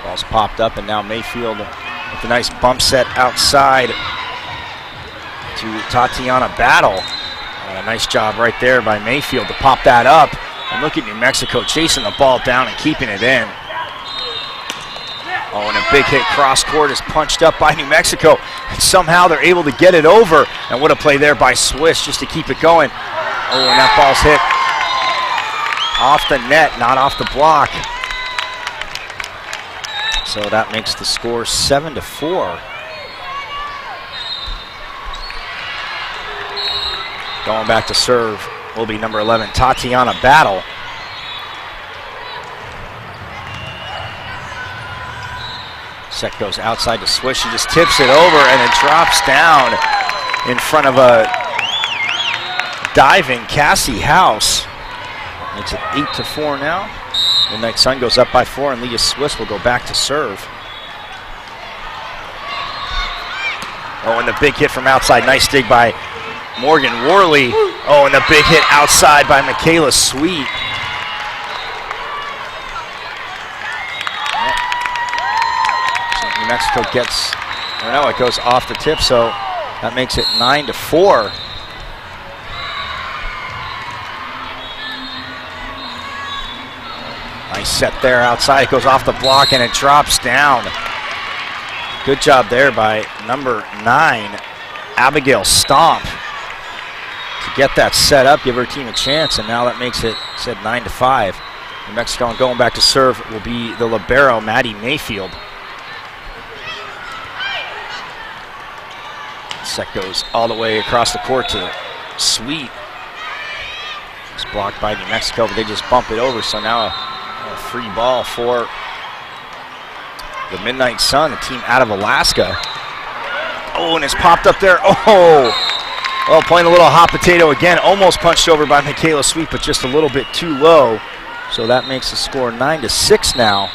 Ball's popped up, and now Mayfield with a nice bump set outside to Tatiana Battle. A nice job right there by Mayfield to pop that up. And look at New Mexico chasing the ball down and keeping it in. Oh, and a big hit cross court is punched up by New Mexico. And somehow they're able to get it over. And what a play there by Swiss just to keep it going. Oh, and that ball's hit off the net, not off the block. So that makes the score 7-4. Going back to serve will be number 11, Tatiana Battle. Set goes outside to Swiss. She just tips it over and it drops down in front of a diving Cassie House. Makes it 8-4 now. Midnight Sun goes up by 4, and Leah Swiss will go back to serve. Oh, and the big hit from outside. Nice dig by Morgan Worley. Oh, and the big hit outside by Michaela Sweet. So New Mexico gets, I don't know, it goes off the tip, so that makes it 9-4. Nice set there outside. It goes off the block and it drops down. Good job there by number 9, Abigail Stomp, to get that set up, give her team a chance, and now that makes it, said 9-5. New Mexico going back to serve will be the libero, Maddie Mayfield. Set goes all the way across the court to Sweet. It's blocked by New Mexico, but they just bump it over, so now a free ball for the Midnight Sun, a team out of Alaska. Oh, and it's popped up there. Oh, well, playing a little hot potato again. Almost punched over by Michaela Sweet, but just a little bit too low. So that makes the score 9-6 now.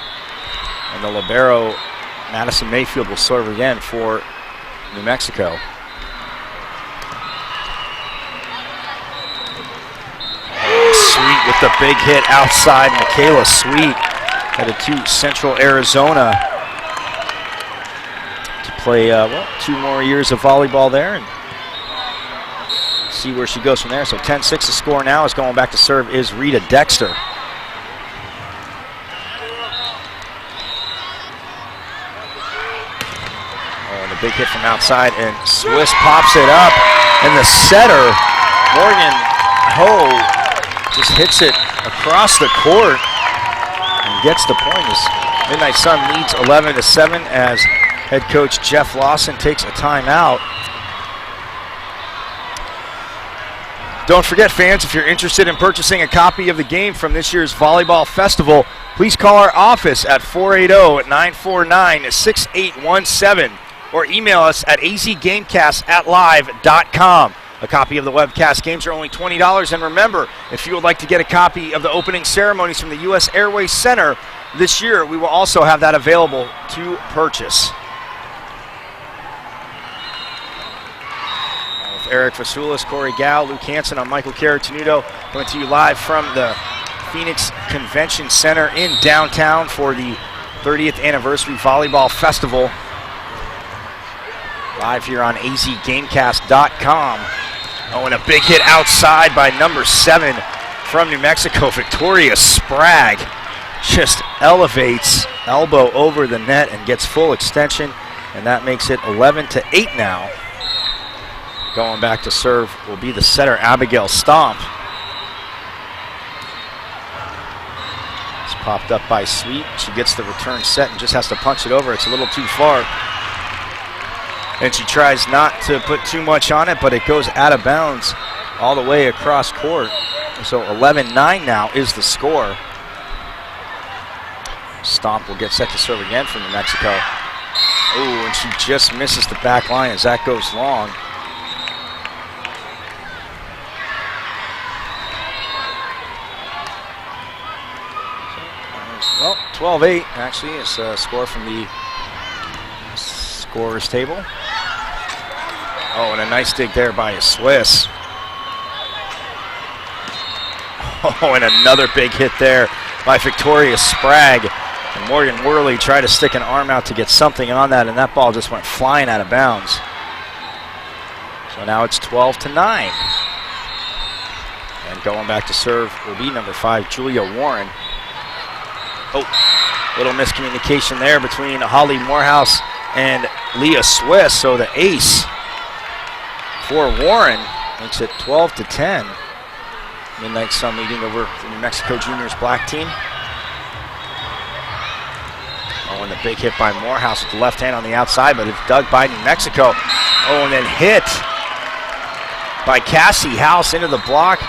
And the libero, Madison Mayfield, will serve again for New Mexico. Sweet with the big hit outside. Michaela Sweet headed to Central Arizona to play, 2 more years of volleyball there and see where she goes from there. So 10-6 the score now. Is going back to serve is Rita Dexter. Oh, and the big hit from outside, and Swiss pops it up, and the setter, Morgan Ho, just hits it across the court and gets the point. As Midnight Sun leads 11-7 as head coach Jeff Lawson takes a timeout. Don't forget, fans, if you're interested in purchasing a copy of the game from this year's Volleyball Festival, please call our office at 480-949-6817 or email us at azgamecast@live.com. A copy of the webcast games are only $20. And remember, if you would like to get a copy of the opening ceremonies from the U.S. Airways Center this year, we will also have that available to purchase. With Eric Fasoulas, Corey Gow, Luke Hansen, I'm Michael Caratanudo, coming to you live from the Phoenix Convention Center in downtown for the 30th Anniversary Volleyball Festival. Live here on azgamecast.com. Oh, and a big hit outside by number 7 from New Mexico, Victoria Sprague. Just elevates elbow over the net and gets full extension, and that makes it 11-8 now. Going back to serve will be the setter, Abigail Stomp. It's popped up by Sweet. She gets the return set and just has to punch it over. It's a little too far. And she tries not to put too much on it, but it goes out of bounds all the way across court. So 11-9 now is the score. Stomp will get set to serve again from New Mexico. Oh, and she just misses the back line as that goes long. Well, 12-8 actually is a score from the scorer's table. Oh, and a nice dig there by a Swiss. Oh, and another big hit there by Victoria Sprague. And Morgan Worley tried to stick an arm out to get something on that, and that ball just went flying out of bounds. So now it's 12-9. And going back to serve will be number 5, Julia Warren. Oh, little miscommunication there between Holly Morehouse and Leah Swiss. So the ace for Warren makes it 12-10. Midnight Sun leading over the New Mexico Juniors black team. Oh, and the big hit by Morehouse with the left hand on the outside, but it's dug by New Mexico. Oh, and then hit by Cassie House into the block,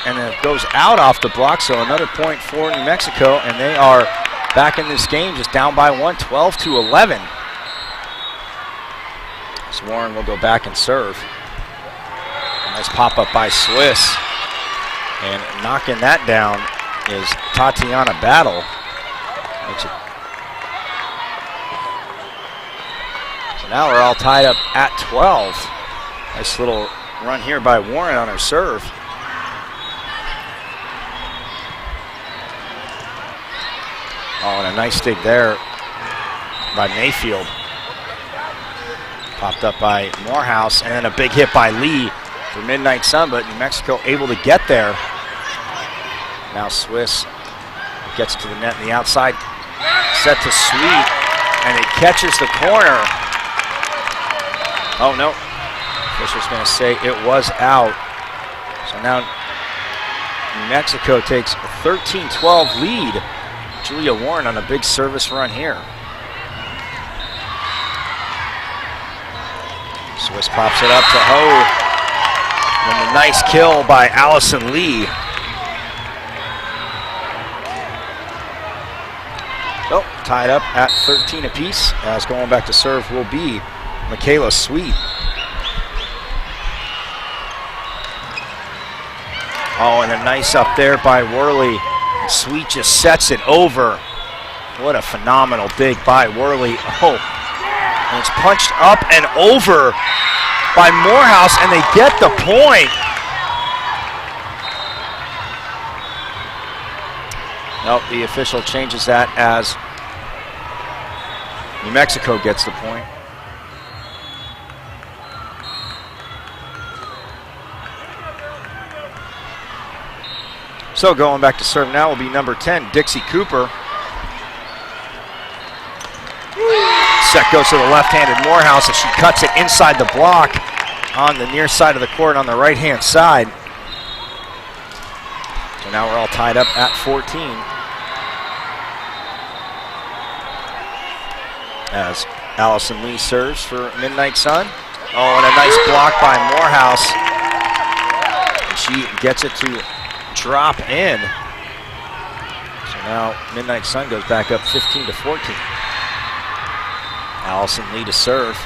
and then it goes out off the block, so another point for New Mexico, and they are back in this game, just down by 1, 12-11. So Warren will go back and serve. A nice pop-up by Swiss. And knocking that down is Tatiana Battle. Makes it. So now we're all tied up at 12. Nice little run here by Warren on her serve. Oh, and a nice dig there by Mayfield. Popped up by Morehouse, and then a big hit by Lee for Midnight Sun, but New Mexico able to get there. Now Swiss gets to the net in the outside, set to Sweet, and it catches the corner. Oh no, Fisher's going to say it was out. So now New Mexico takes a 13-12 lead. Julia Warren on a big service run here. Swiss pops it up to Ho. And a nice kill by Allison Lee. So tied up at 13 apiece, as going back to serve will be Michaela Sweet. Oh, and a nice up there by Worley. Sweet just sets it over. What a phenomenal dig by Worley. Oh, and it's punched up and over by Morehouse, and they get the point. Nope, the official changes that as New Mexico gets the point. So going back to serve now will be number 10, Dixie Cooper. Set goes to the left-handed Morehouse, and she cuts it inside the block on the near side of the court on the right-hand side. So now we're all tied up at 14. As Allison Lee serves for Midnight Sun. Oh, and a nice block by Morehouse. And she gets it to drop in. So now Midnight Sun goes back up 15-14. Allison Lee to serve.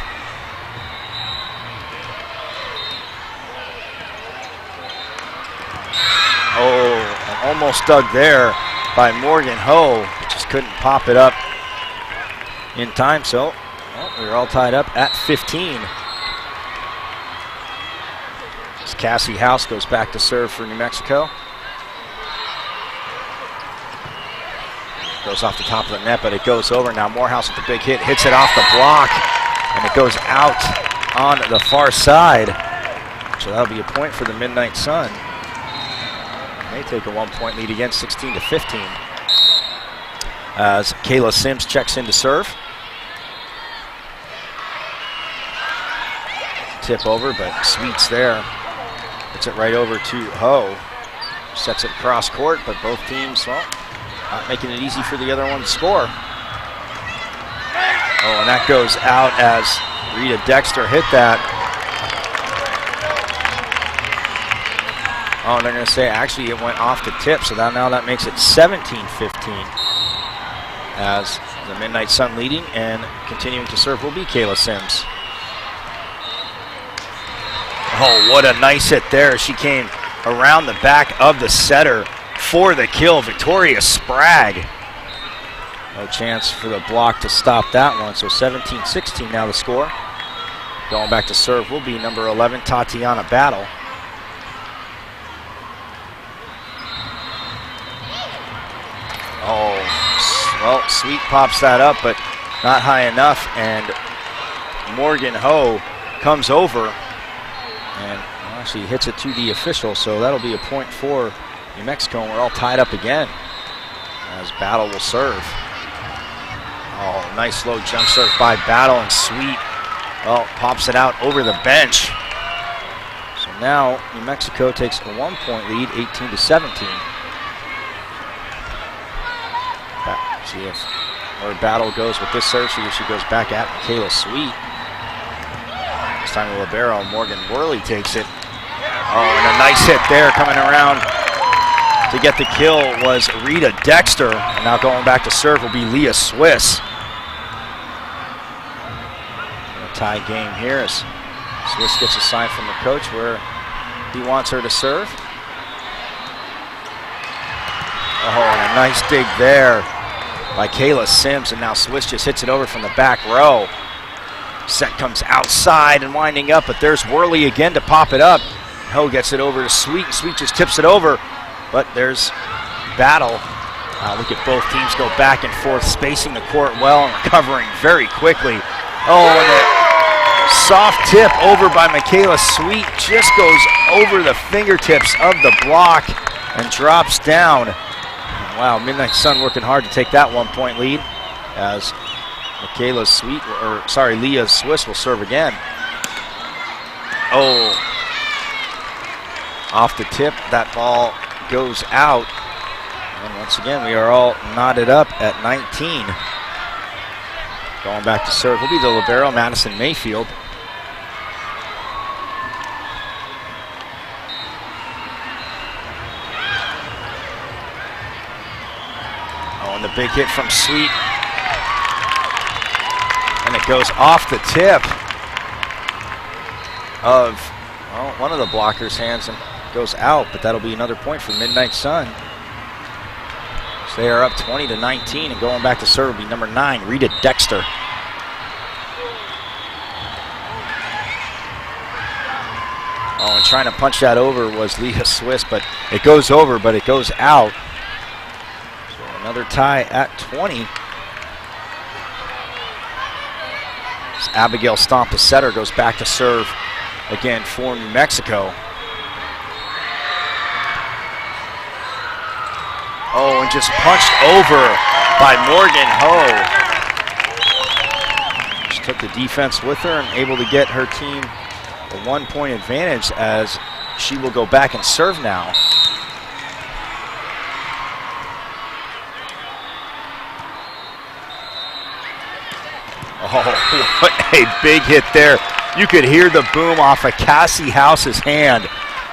Oh, and almost dug there by Morgan Ho, but just couldn't pop it up in time. So we're all tied up at 15. As Cassie House goes back to serve for New Mexico. Goes off the top of the net, but it goes over. Now Morehouse with the big hit, hits it off the block, and it goes out on the far side. So that'll be a point for the Midnight Sun. They take a 1-point lead again, 16-15. As Kayla Sims checks in to serve. Tip over, but Sweet's there. Gets it right over to Ho. Sets it across court, but both teams, well, not making it easy for the other one to score. Oh, and that goes out as Rita Dexter hit that. Oh, and they're going to say actually it went off the tip, so now that makes it 17-15. As the Midnight Sun leading, and continuing to serve will be Kayla Sims. Oh, what a nice hit there. She came around the back of the setter for the kill, Victoria Sprague. No chance for the block to stop that one, so 17-16 now the score. Going back to serve will be number 11, Tatiana Battle. Oh, well, Well, Sweet pops that up, but not high enough, and Morgan Ho comes over and actually hits it to the official, so that'll be a point for New Mexico, and we're all tied up again as Battle will serve. Oh, nice low jump serve by Battle, and Sweet, well, pops it out over the bench. So now New Mexico takes a 1-point lead, 18-17. See if where Battle goes with this serve. See if she goes back at Michaela Sweet. This time the libero, Morgan Worley takes it. Oh, and a nice hit there coming around to get the kill was Rita Dexter. And now going back to serve will be Leah Swiss. A tie game here as Swiss gets a sign from the coach where he wants her to serve. Oh, and a nice dig there by Kayla Sims, and now Swiss just hits it over from the back row. Set comes outside and winding up, but there's Worley again to pop it up. Ho gets it over to Sweet, and Sweet just tips it over, but there's Battle. Look at both teams go back and forth, spacing the court well and recovering very quickly. Oh, and a soft tip over by Michaela Sweet just goes over the fingertips of the block and drops down. Wow, Midnight Sun working hard to take that 1-point lead as Leah Swiss will serve again. Oh, off the tip, that ball goes out. And once again, we are all knotted up at 19. Going back to serve will be the libero, Madison Mayfield. The big hit from Sweet, and it goes off the tip of one of the blockers' hands and goes out, but that'll be another point for Midnight Sun. So they are up 20-19, and going back to serve will be number 9, Rita Dexter. Oh, and trying to punch that over was Leah Swiss, but it goes over, but it goes out. Another tie at 20. As Abigail Stomp, the setter, goes back to serve again for New Mexico. Oh, and just punched over by Morgan Ho. She took the defense with her and able to get her team a 1-point advantage as she will go back and serve now. Oh, what a big hit there. You could hear the boom off of Cassie House's hand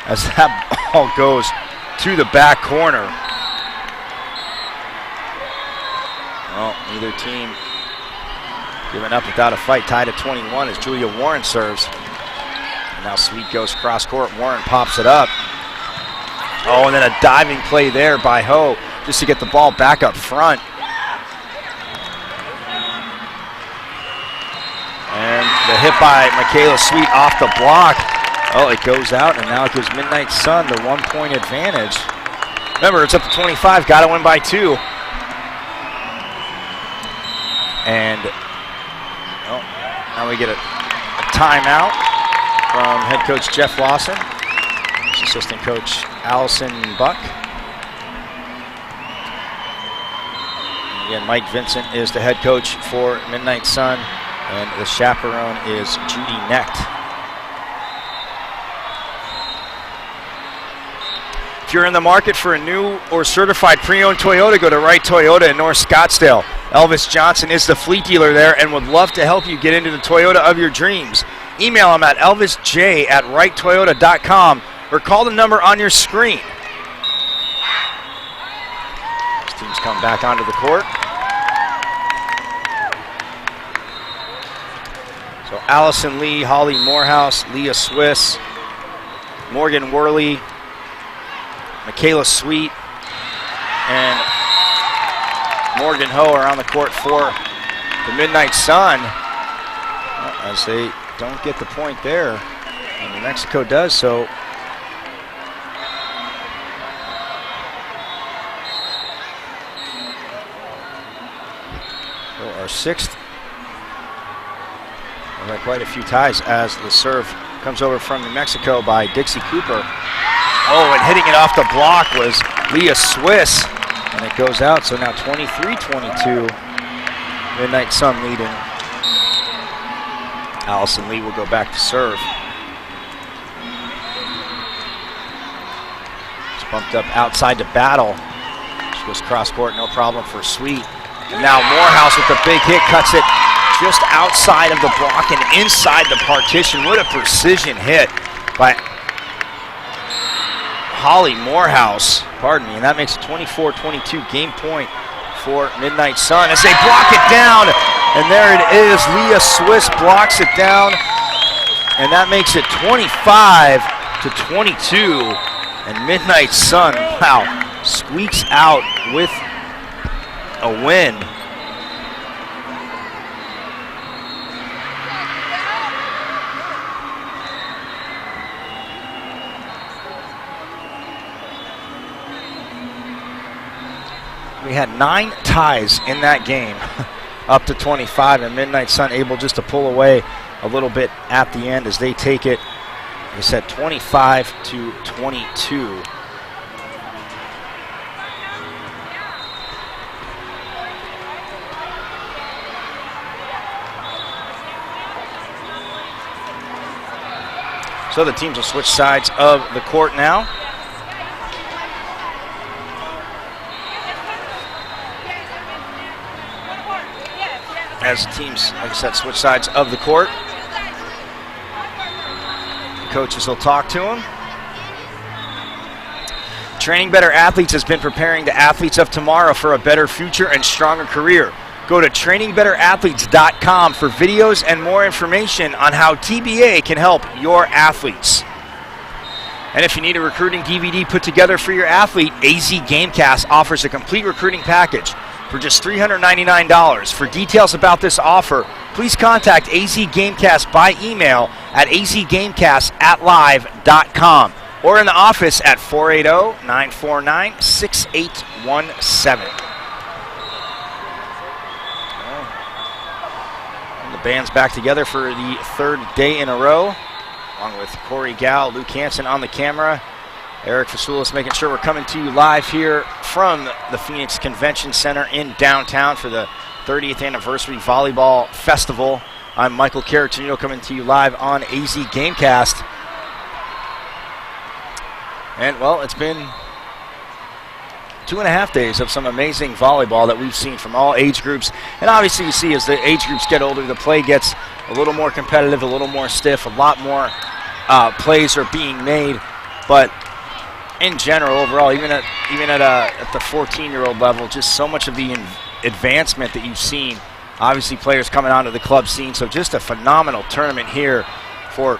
as that ball goes to the back corner. Well, neither team giving up without a fight. Tied at 21 as Julia Warren serves. And now Sweet goes cross court. Warren pops it up. Oh, and then a diving play there by Ho just to get the ball back up front. And the hit by Michaela Sweet off the block. Oh, it goes out, and now it gives Midnight Sun the 1-point advantage. Remember, it's up to 25, got to win by 2. And now we get a timeout from head coach Jeff Lawson, assistant coach Allison Buck. And again, Mike Vincent is the head coach for Midnight Sun. And the chaperone is Judy Necht. If you're in the market for a new or certified pre-owned Toyota, go to Wright Toyota in North Scottsdale. Elvis Johnson is the fleet dealer there and would love to help you get into the Toyota of your dreams. Email him at elvisj@wrighttoyota.com or call the number on your screen. These teams come back onto the court. So Allison Lee, Holly Morehouse, Leah Swiss, Morgan Worley, Michaela Sweet, and Morgan Ho are on the court for the Midnight Sun. Well, as they don't get the point there, and New Mexico does so. So our sixth. We've got quite a few ties as the serve comes over from New Mexico by Dixie Cooper. Oh, and hitting it off the block was Leah Swiss, and it goes out. So now 23-22, Midnight Sun leading. Allison Lee will go back to serve. It's bumped up outside to Battle. She goes cross court, no problem for Sweet. And now Morehouse with the big hit, cuts it just outside of the block and inside the partition. What a precision hit by Holly Morehouse, pardon me, and that makes it 24-22 game point for Midnight Sun as they block it down, and there it is. Leah Swiss blocks it down, and that makes it 25-22, and Midnight Sun, wow, squeaks out with a win. We had 9 ties in that game, up to 25, and Midnight Sun able just to pull away a little bit at the end as they take it. They said 25-22. So the teams will switch sides of the court now. As teams, like I said, switch sides of the court. The coaches will talk to them. Training Better Athletes has been preparing the athletes of tomorrow for a better future and stronger career. Go to trainingbetterAthletes.com for videos and more information on how TBA can help your athletes. And if you need a recruiting DVD put together for your athlete, AZ Gamecast offers a complete recruiting package for just $399. For details about this offer, please contact AZ Gamecast by email at azgamecast@live.com or in the office at 480-949-6817. And the band's back together for the 3rd day in a row, along with Corey Gal, Luke Hansen on the camera. Eric Fasoulis making sure we're coming to you live here from the Phoenix Convention Center in downtown for the 30th anniversary Volleyball Festival. I'm Michael Caratunino coming to you live on AZ Gamecast. And, well, it's been 2.5 days of some amazing volleyball that we've seen from all age groups. And obviously you see as the age groups get older, the play gets a little more competitive, a little more stiff, a lot more plays are being made. But in general, overall, even at the 14-year-old level, just so much of the advancement that you've seen. Obviously, players coming onto the club scene, so just a phenomenal tournament here for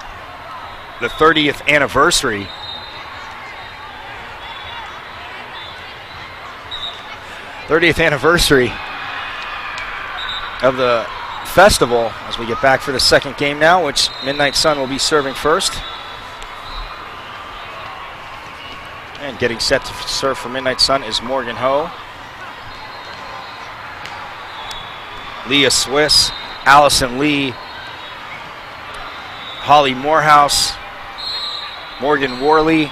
the 30th anniversary. Of the festival as we get back for the second game now, which Midnight Sun will be serving first. And getting set to serve for Midnight Sun is Morgan Ho. Leah Swiss, Allison Lee, Holly Morehouse, Morgan Worley,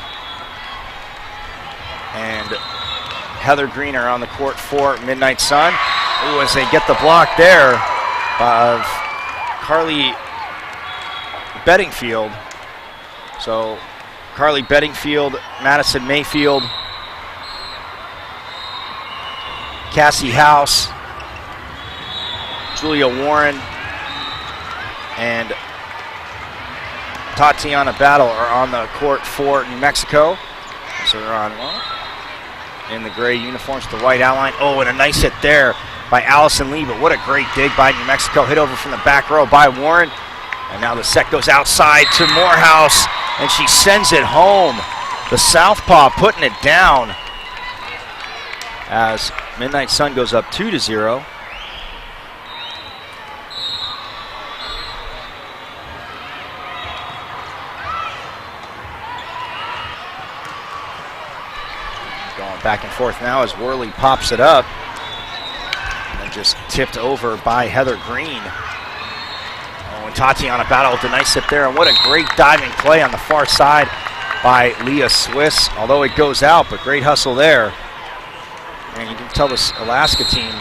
and Heather Green are on the court for Midnight Sun. Ooh, as they get the block there of Carly Bedingfield. So Carly Bedingfield, Madison Mayfield, Cassie House, Julia Warren, and Tatiana Battle are on the court for New Mexico. So they're on in the gray uniforms with the white outline. Oh, and a nice hit there by Allison Lee, but what a great dig by New Mexico. Hit over from the back row by Warren. And now the set goes outside to Morehouse, and she sends it home. The southpaw putting it down as Midnight Sun goes up 2-0. Going back and forth now as Worley pops it up. And then just tipped over by Heather Green. Oh, and Tatiana Battle with a nice hit there. And what a great diving play on the far side by Leah Swiss, although it goes out, but great hustle there. And you can tell this Alaska team,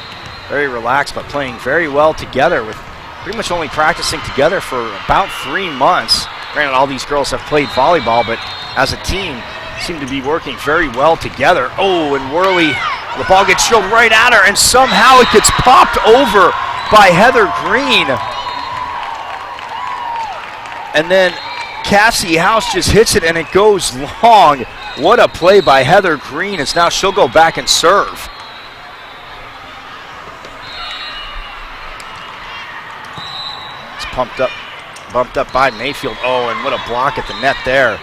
very relaxed, but playing very well together, with pretty much only practicing together for about 3 months. Granted, all these girls have played volleyball, but as a team, seem to be working very well together. Oh, and Worley, the ball gets drilled right at her, and somehow it gets popped over by Heather Green. And then Cassie House just hits it, and it goes long. What a play by Heather Green, as now she'll go back and serve. It's bumped up by Mayfield. Oh, and what a block at the net there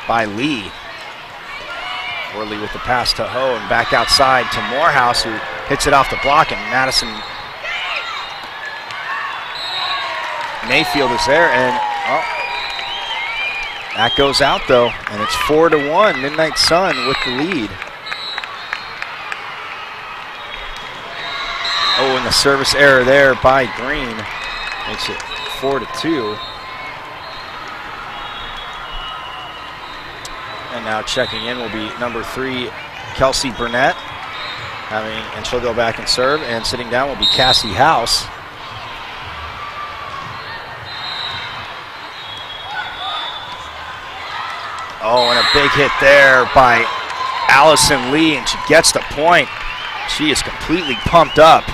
by Lee. Worley with the pass to Ho, and back outside to Morehouse, who hits it off the block, and Madison Mayfield is there, and that goes out though, and it's 4-1, Midnight Sun with the lead. Oh, and the service error there by Green makes it 4-2. And now checking in will be number 3, Kelsey Burnett, and she'll go back and serve. And sitting down will be Cassie House. Oh, and a big hit there by Allison Lee, and she gets the point. She is completely pumped up.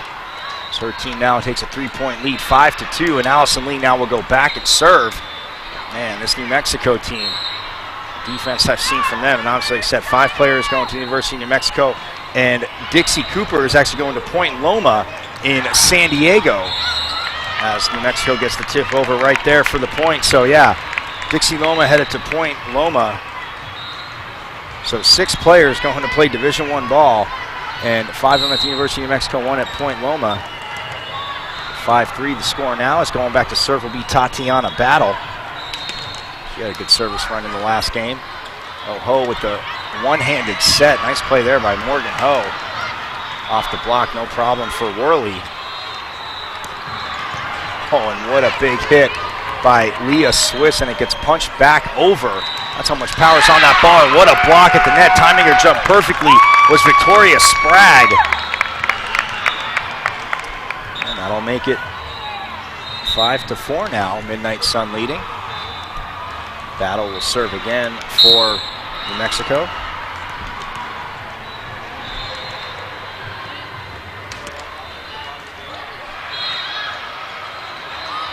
So her team now takes a 3-point lead, 5-2, and Allison Lee now will go back and serve. Man, this New Mexico team, defense I've seen from them, and obviously like I said, 5 players going to the University of New Mexico, and Dixie Cooper is actually going to Point Loma in San Diego, as New Mexico gets the tip over right there for the point. So yeah, Dixie Loma headed to Point Loma. So 6 players going to play Division I ball, and 5 of them at the University of New Mexico, 1 at Point Loma. 5-3 the score now. Is going back to serve will be Tatiana Battle. She had a good service run in the last game. Oh, Ho with the one-handed set. Nice play there by Morgan Ho. Off the block, no problem for Worley. Oh, and what a big hit by Leah Swiss, and it gets punched back over. That's how much power's on that ball, and what a block at the net. Timing her jump perfectly was Victoria Sprague. And that'll make it 5-4 now, Midnight Sun leading. Battle will serve again for New Mexico.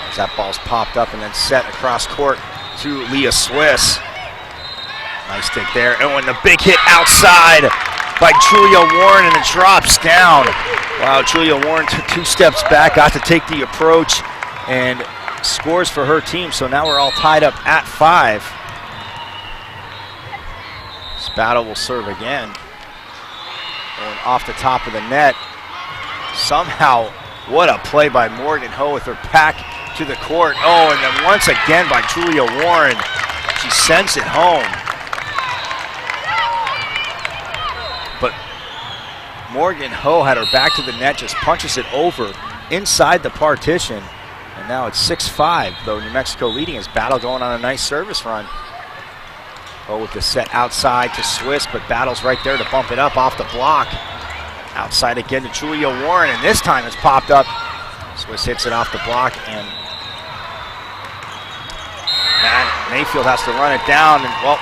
As that ball's popped up and then set across court to Leah Swiss. Nice take there. Oh, and the big hit outside by Julia Warren, and it drops down. Wow, Julia Warren took 2 steps back, got to take the approach, and scores for her team. So now we're all tied up at 5. This Battle will serve again. Going off the top of the net. Somehow, what a play by Morgan Ho with her pack to the court. Oh, and then once again by Julia Warren. She sends it home. But Morgan Ho had her back to the net, just punches it over inside the partition. And now it's 6-5, though New Mexico leading as Battle going on a nice service run. Oh, with the set outside to Swiss, but Battle's right there to bump it up off the block. Outside again to Julia Warren, and this time it's popped up. Swiss hits it off the block, and Mayfield has to run it down, and well,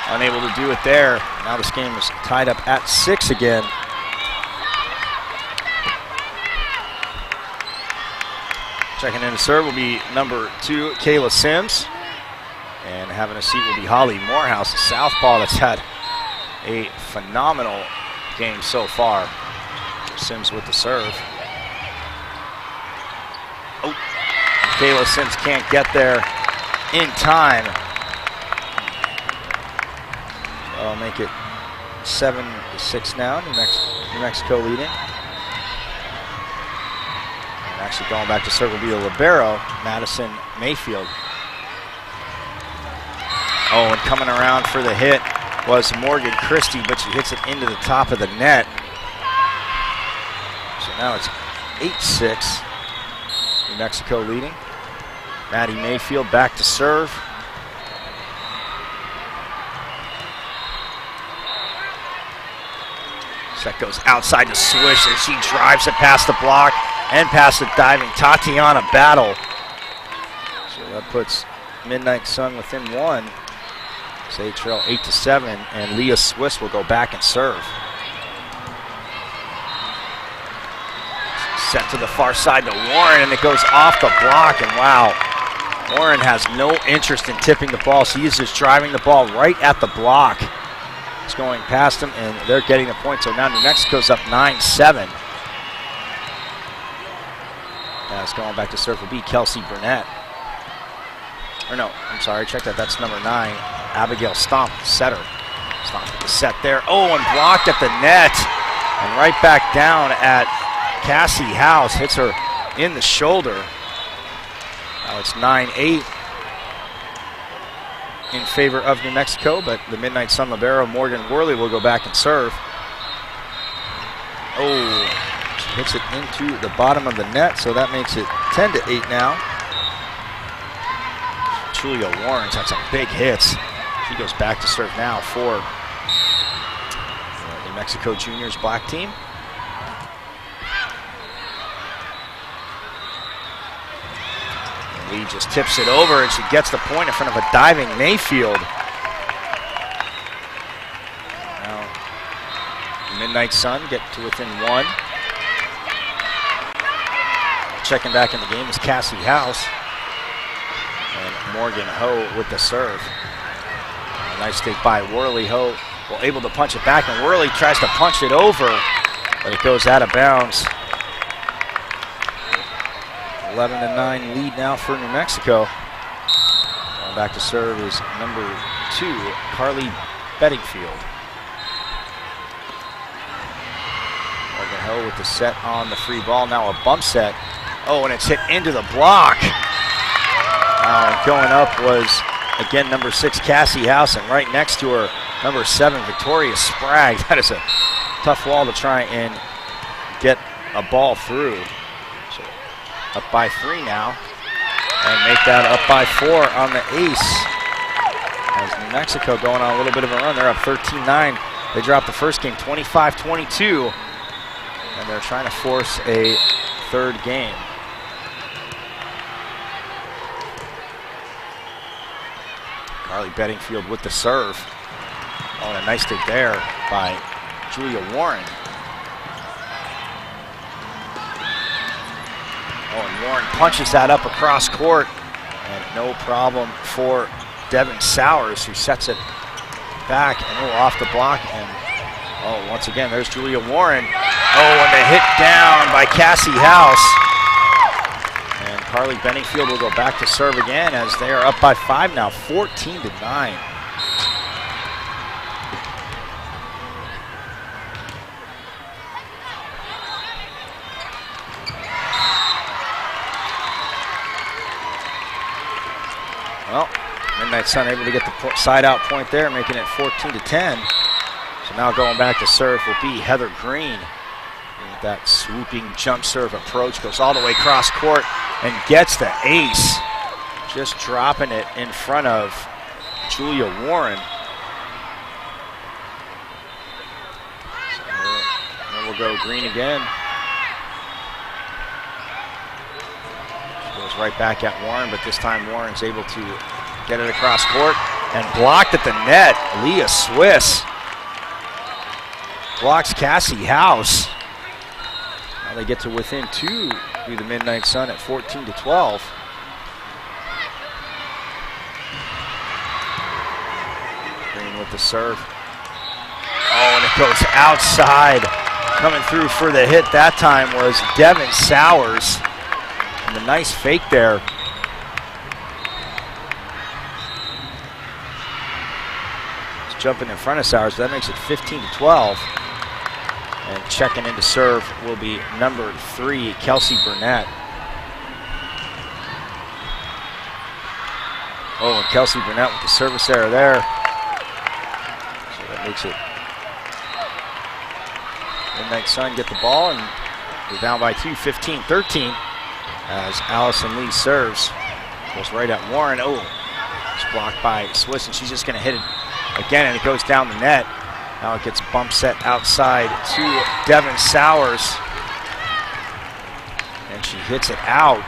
unable to do it there. Now this game is tied up at 6 again. Checking in to serve will be number 2, Kayla Sims. And having a seat will be Holly Morehouse, a southpaw that's had a phenomenal game so far. Sims with the serve. Oh, Kayla Sims can't get there in time. I'll make it 7-6 now. New Mexico leading. And actually going back to serve will be the libero, Madison Mayfield. Oh, and coming around for the hit was Morgan Christie, but she hits it into the top of the net. So now it's 8-6. New Mexico leading. Maddie Mayfield back to serve. Set goes outside to swish, and she drives it past the block and past the diving Tatiana Battle. So that puts Midnight Sun within one. So they trail 8-7, and Leah Swiss will go back and serve. Set to the far side to Warren, and it goes off the block, and wow. Warren has no interest in tipping the ball. She is just driving the ball right at the block. It's going past them, and they're getting the point. So now New Mexico's up 9-7. It's going back to serve will be Kelsey Burnett. Or no, I'm sorry, check that. That's number 9, Abigail Stomp, the setter. Stomp with the set there. Oh, and blocked at the net. And right back down at Cassie House. Hits her in the shoulder. Now it's 9-8 in favor of New Mexico, but the Midnight Sun libero, Morgan Worley, will go back and serve. Oh, she hits it into the bottom of the net, so that makes it 10-8 now. Julia Warren's had some big hits. She goes back to serve now for the New Mexico Juniors black team. Lee just tips it over, and she gets the point in front of a diving Mayfield. Now, Midnight Sun get to within one. Checking back in the game is Cassie House. And Morgan Ho with the serve. A nice take by Worley. Ho well able to punch it back, and Worley tries to punch it over, but it goes out of bounds. 11-9 lead now for New Mexico. Going back to serve is number 2, Carly Bettingfield. Morgan Ho with the set on the free ball. Now a bump set. Oh, and it's hit into the block. Going up was, again, number 6, Cassie House, and right next to her, number 7, Victoria Sprague. That is a tough wall to try and get a ball through. Up by 3 now, and make that up by 4 on the ace. As New Mexico going on a little bit of a run. They're up 13-9. They dropped the first game 25-22, and they're trying to force a third game. Carly Bettingfield with the serve. Oh, and a nice take there by Julia Warren. Oh, and Warren punches that up across court, and no problem for Devin Sowers, who sets it back and off the block. And oh, once again, there's Julia Warren. Oh, and the hit down by Cassie House. And Carly Bettingfield will go back to serve again, as they are up by 5 now, 14-9. Well, Midnight Sun able to get the side out point there, making it 14-10. So now going back to serve will be Heather Green. And that swooping jump serve approach goes all the way across court and gets the ace. Just dropping it in front of Julia Warren. So here we'll go Green again. Goes right back at Warren, but this time Warren's able to get it across court and blocked at the net. Leah Swiss blocks Cassie House. Now they get to within 2 through the Midnight Sun at 14-12. Green with the serve. Oh, and it goes outside. Coming through for the hit that time was Devin Sowers. And a nice fake there. It's jumping in front of Sowers, so that makes it 15-12. And checking in to serve will be number 3, Kelsey Burnett. Oh, and Kelsey Burnett with the service error there. So that makes it Midnight Sun get the ball, and They're down by 2, 15-13, as Allison Lee serves. Goes right at Warren. Oh, it's blocked by Swiss, and she's just going to hit it again, and it goes down the net. Now it gets bump set outside to Devin Sowers, and she hits it out.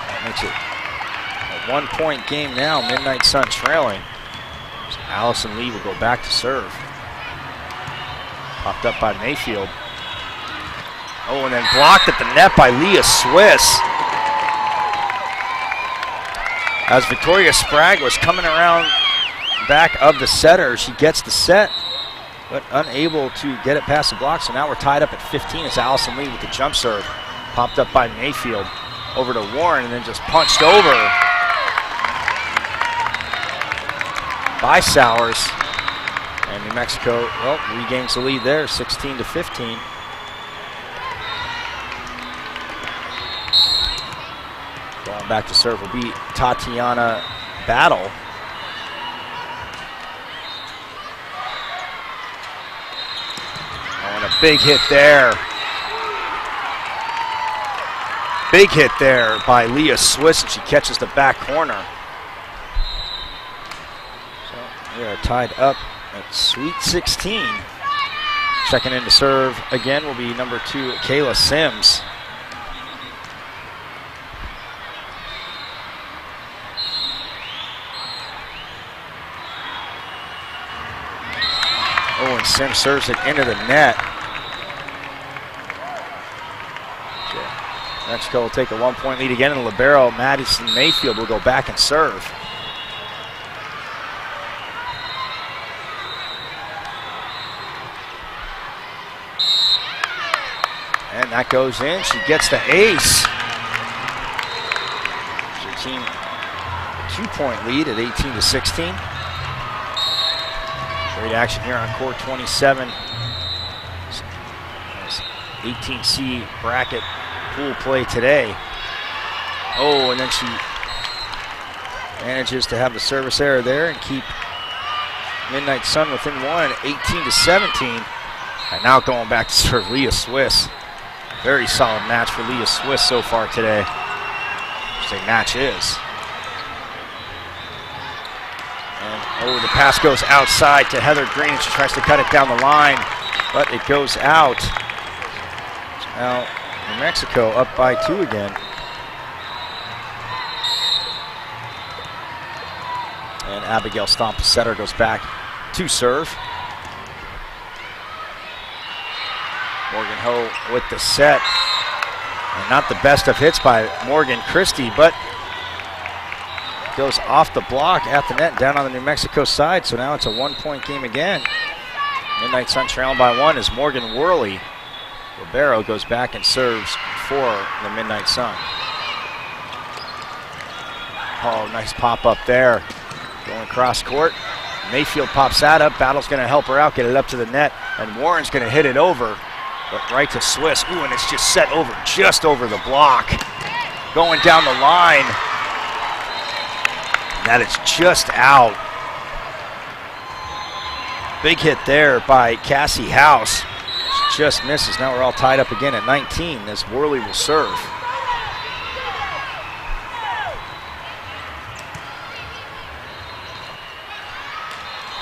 That makes it a 1-point game now. Midnight Sun trailing. So Allison Lee will go back to serve. Popped up by Mayfield. Oh, and then blocked at the net by Leah Swiss. As Victoria Sprague was coming around back of the setter, she gets the set, but unable to get it past the block. So now we're tied up at 15. It's Allison Lee with the jump serve. Popped up by Mayfield. Over to Warren, and then just punched over by Sowers. And New Mexico, well, regains the lead there, 16-15. Going back to serve will be Tatiana Battle. Oh, and a big hit there. Big hit there by Leah Swiss, and she catches the back corner. So we are tied up at Sweet 16. Checking in to serve again will be number 2, Kayla Sims. Oh, and Sims serves it into the net. Mexico will take a 1-point lead again, and libero Madison Mayfield will go back and serve. And that goes in. She gets the ace. Her team a 2-point lead at 18-16. Great action here on court 27. 18C bracket pool play today. Oh, and then she manages to have the service error there and keep Midnight Sun within one, 18-17. And now going back to serve Leah Swiss. Very solid match for Leah Swiss so far today. Which the match is. And oh, the pass goes outside to Heather Green, and she tries to cut it down the line, but it goes out. Now New Mexico up by 2 again. And Abigail Stomp, the setter, goes back to serve. Morgan Ho with the set. And not the best of hits by Morgan Christie, but goes off the block at the net down on the New Mexico side. So now it's a 1-point game again. Midnight Sun trailing by 1 as Morgan Worley, libero, goes back and serves for the Midnight Sun. Oh, nice pop up there. Going cross court. Mayfield pops that up. Battle's going to help her out, get it up to the net, and Warren's going to hit it over, but right to Swiss. Ooh, and it's just set over, just over the block. Going down the line. And that is just out. Big hit there by Cassie House. She just misses. Now we're all tied up again at 19 as Worley will serve.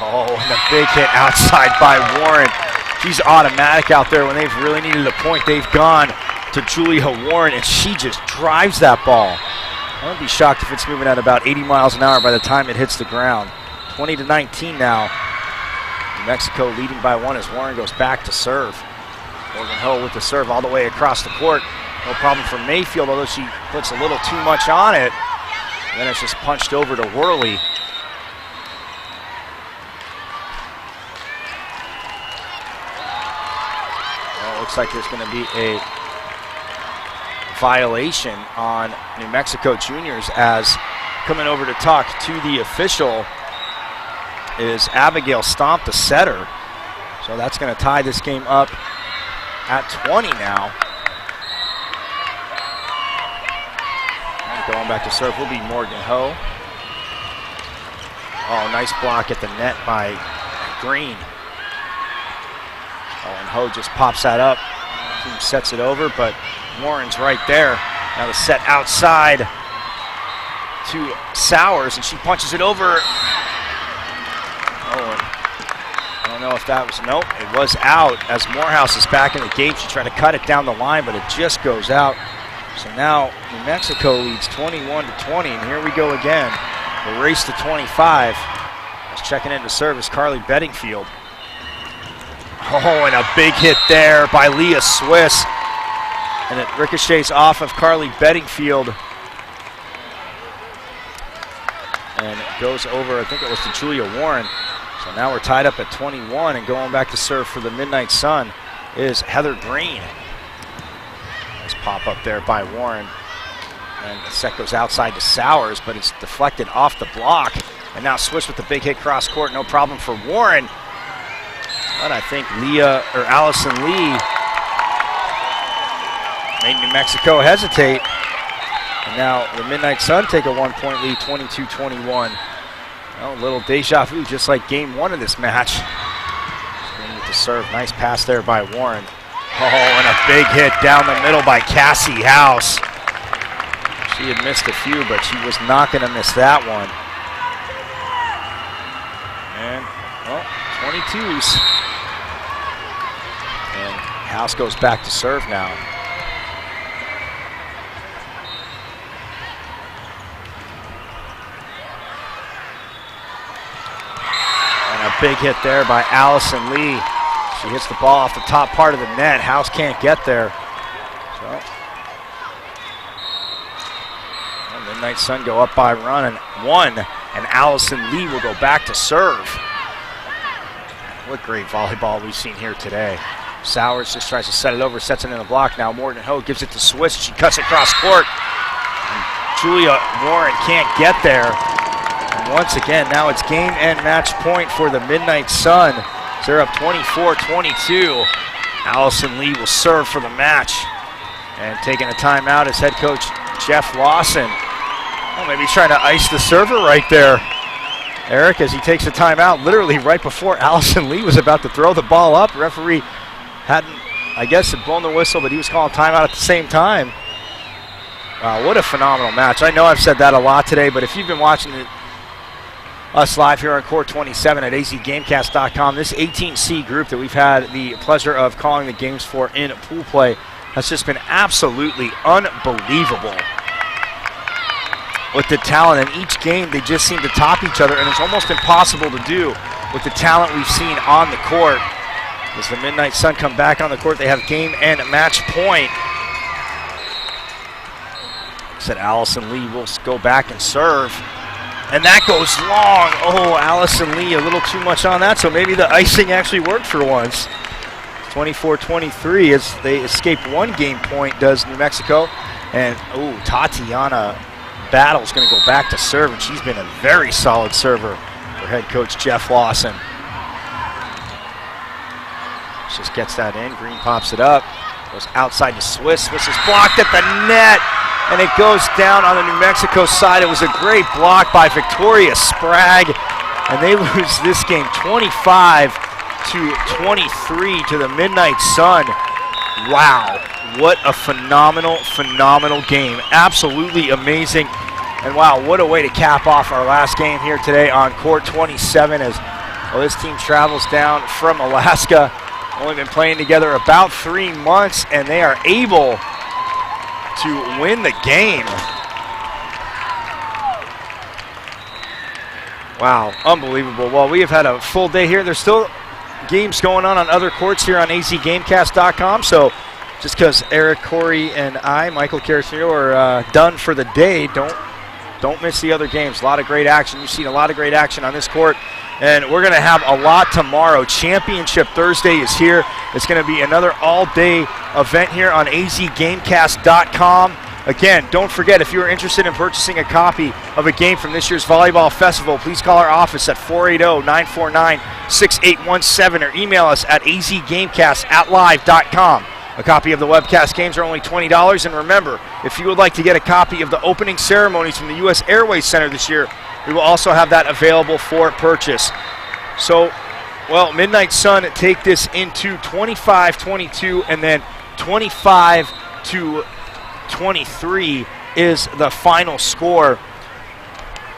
Oh, and a big hit outside by Warren. She's automatic out there. When they've really needed a point, they've gone to Julia Warren, and she just drives that ball. I wouldn't be shocked if it's moving at about 80 miles an hour by the time it hits the ground. 20-19 now. New Mexico leading by 1 as Warren goes back to serve. Morgan Ho with the serve all the way across the court. No problem for Mayfield, although she puts a little too much on it. And then it's just punched over to Worley. Looks like there's going to be a violation on New Mexico juniors, as coming over to talk to the official is Abigail Stomp, the setter. So that's going to tie this game up at 20 now. And going back to serve will be Morgan Ho. Oh, nice block at the net by Green. Oh, and Ho just pops that up. Team sets it over, but Warren's right there. Now the set outside to Sowers, and she punches it over. Oh, and I don't know if that was, nope, it was out as Morehouse is back in the game. She tried to cut it down the line, but it just goes out. So now New Mexico leads 21-20, and here we go again. The race to 25. Just checking into service, Carly Bedingfield. Oh, and a big hit there by Leah Swiss. And it ricochets off of Carly Bedingfield. And it goes over, I think it was to Julia Warren. So now we're tied up at 21, and going back to serve for the Midnight Sun is Heather Green. Nice pop up there by Warren. And the set goes outside to Sowers, but it's deflected off the block. And now Swiss with the big hit cross court, no problem for Warren. But I think Allison Lee made New Mexico hesitate. And now the Midnight Sun take a 1-point lead, 22-21. Well, a little deja vu, just like game one of this match. With the serve, nice pass there by Warren. Oh, and a big hit down the middle by Cassie House. She had missed a few, but she was not going to miss that one. And, well, 22s. And House goes back to serve now. And a big hit there by Allison Lee. She hits the ball off the top part of the net. House can't get there. So, Midnight Sun go up by one, and Allison Lee will go back to serve. What great volleyball we've seen here today. Sowers just tries to set it over, sets it in the block. Now Morgan Ho gives it to Swiss. She cuts it across court. And Julia Warren can't get there. And once again, now it's game and match point for the Midnight Sun. They're up 24-22. Allison Lee will serve for the match. And taking a timeout is head coach Jeff Lawson. Oh, maybe he's trying to ice the server right there, Eric, as he takes a timeout literally right before Allison Lee was about to throw the ball up. Referee hadn't, I guess, had blown the whistle, but he was calling timeout at the same time. Wow, what a phenomenal match. I know I've said that a lot today, but if you've been watching us live here on Court 27 at azgamecast.com, this 18C group that we've had the pleasure of calling the games for in pool play has just been absolutely unbelievable. With the talent in each game, they just seem to top each other, and it's almost impossible to do with the talent we've seen on the court. As the Midnight Sun come back on the court, they have game and match point. Said Allison Lee will go back and serve, and that goes long. Oh, Allison Lee a little too much on that, so maybe the icing actually worked for once. 24-23 as they escape one game point, does New Mexico. And oh, Tatiana Battle's going to go back to serve, and she's been a very solid server for head coach Jeff Lawson. Just gets that in. Green pops it up. Goes outside to Swiss. Swiss is blocked at the net, and it goes down on the New Mexico side. It was a great block by Victoria Sprague, and they lose this game 25-23 to the Midnight Sun. Wow. What a phenomenal, phenomenal game. Absolutely amazing. And wow, what a way to cap off our last game here today on Court 27 as well, this team travels down from Alaska. Only been playing together about 3 months, and they are able to win the game. Wow, unbelievable. Well, we have had a full day here. There's still games going on other courts here on azgamecast.com, so just because Eric, Corey, and I, Michael Caracino, are done for the day, don't miss the other games. A lot of great action. You've seen a lot of great action on this court, and we're going to have a lot tomorrow. Championship Thursday is here. It's going to be another all-day event here on azgamecast.com. Again, don't forget, if you're interested in purchasing a copy of a game from this year's Volleyball Festival, please call our office at 480-949-6817 or email us at azgamecast@live.com. A copy of the webcast games are only $20. And remember, if you would like to get a copy of the opening ceremonies from the U.S. Airways Center this year, we will also have that available for purchase. So, well, Midnight Sun take this into 25-22, and then 25-23 is the final score.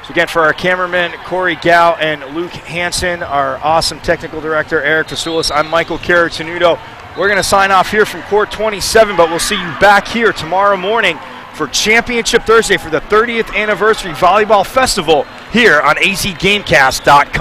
So again, for our cameraman, Corey Gow and Luke Hansen, our awesome technical director, Eric Vasulis, I'm Michael Caratanudo. We're going to sign off here from Court 27, but we'll see you back here tomorrow morning for Championship Thursday for the 30th Anniversary Volleyball Festival here on azgamecast.com.